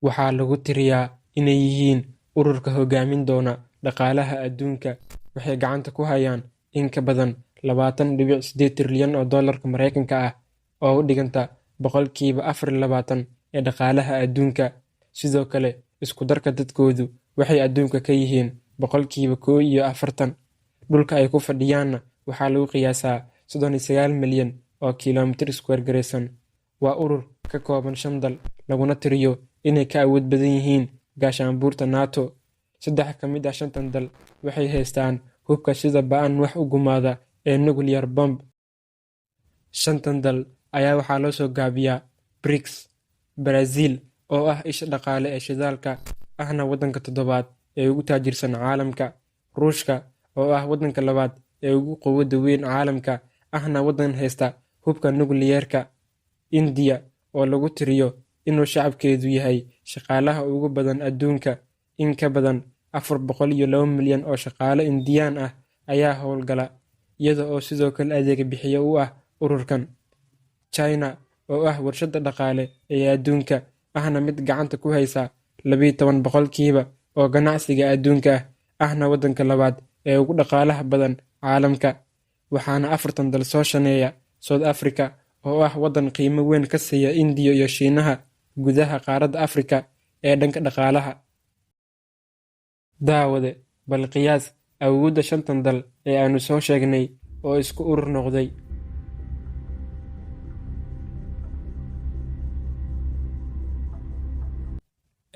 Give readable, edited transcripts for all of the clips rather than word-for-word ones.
waxaa lagu tiriyaa inay yihiin ururka hogaamin doona dhaqaalaha adduunka. Waxay gacanta ku hayaan in ka badan 20.8 trilyan oo doolarka Mareykanka ah, oo u dhiganta boqolkiiba 24 ee dhaqaalaha adduunka. Sidoo kale, isku darka dadkoodu waxay adduunka ka yihiin boqolkiiba 41. Dhulka ay ku fadhiyaanna waxaa lagu qiyaasaa 39 milyan oo kiiloomitir iskuweer gareysan. Waa urur ka kooban 5 dal, laguna tiriyo inay ka awood badan yihiin gaashaanbuurta NATO. 3 ka mid ah 5 dal waxay haystaan hubka sida ba'an wax u gumaada ee nuclear bomb. 5 dal ayaa waxaa loo soo gaabiyaa BRICS. Brazil, oo ah isha dhaqaale ee shidaalka, ahna waddanka 7aad ee ugu taajirsan caalamka. Ruushka, oo ah waddanka 2aad ee ugu quwadda weyn caalamka, ahna waddan haysta hubka nukliyeerka. India, oo lagu tiriyo inuu shacabkeedu yahay shaqaalaha ugu badan adduunka, in ka badan 402 milyan oo shaqaale Indiyaan ah ayaa howlgala, iyada oo sidoo kale adeeg bixiye u ah ururkan. China, oo ah warshadda dhaqaale ee adduunka, ahna mid gacanta ku haysa 12 boqolkiiba oo ganacsiga adduunka ah, ahna waddanka 2aad ee ugu dhaqaalaha badan caalamka. Waxaana 4 dal soo shaneeya South Africa, oo ah waddan qiimo weyn ka siiya Indiya iyo Shiinaha gudaha qaaradda Afrika ee dhanka dhaqaalaha. Daawade, bal qiyaas awoodda 5 dal ee aanu soo sheegnay oo isku urur noqday.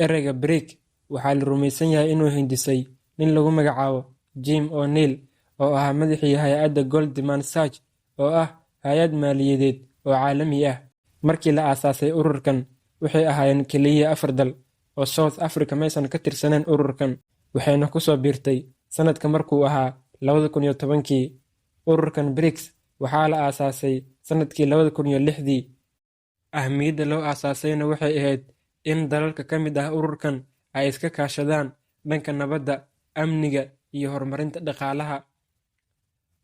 Ereyga BRIC waxaa la rumaysan yahay inuu hindisay nin lagu magacaabo Jim O'Neill, oo ahaa madaxii hay-adda Goldman Sachs, oo ah hay-ad maaliyadeed oo caalami ah. Markii la aasaasay ururkan, waxay ahaayeen keliya 4 dal, oo South Africa maysan ka tirsaneen ururkan, waxayna ku soo biirtay sanadka markuu ahaa 2010. Ururkan BRICS waxaa la aasaasay sanadkii 2006. Ahmiyadda loo aasaasayna waxay ahayd in dalalka ka mid ah ururkan ay iska kaashadaan dhanka nabadda, amniga iyo horumarinta dhaqaalaha.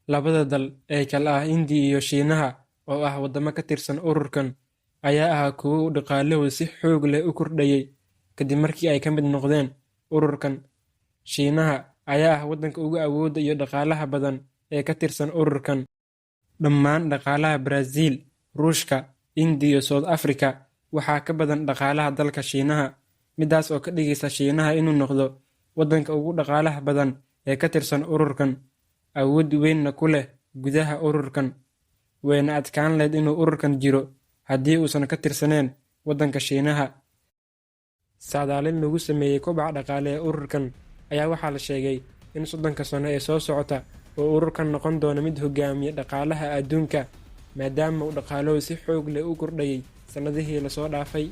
2 dal ee kala ah Indiya iyo Shiinaha, oo ah waddamo ka tirsan ururkan, ayaa ahaa kuwo uu dhaqaalahooda si xoog leh u kordhayay kadib markii ay ka mid noqdeen ururkan. Shiinaha ayaa ah waddanka ugu awoodda iyo dhaqaalaha badan ee ka tirsan ururkan. Dhammaan dhaqaalaha Brazil, Ruushka, Indiya iyo South Africa waxaa ka badan dhaqaalaha dalka Shiinaha, midaas oo ka dhigaysa Shiinaha inuu noqdo waddanka ugu dhaqaalaha badan ee ka tirsan ururkan, awood weynna ku leh gudaha ururkan. Wayna adkaan lahayd inuu ururkan jiro haddii uusan ka tirsaneen waddanka Shiinaha. Saadaalin lagu sameeyey kobaca dhaqaale ee ururkan ayaa waxaa la sheegay in 30 sano ee soo socota oo ururkan noqon doono mid hogaamiya dhaqaalaha adduunka, maadaama uu dhaqaaluhu si xoog leh u kordhayay sannadihii la soo dhaafay.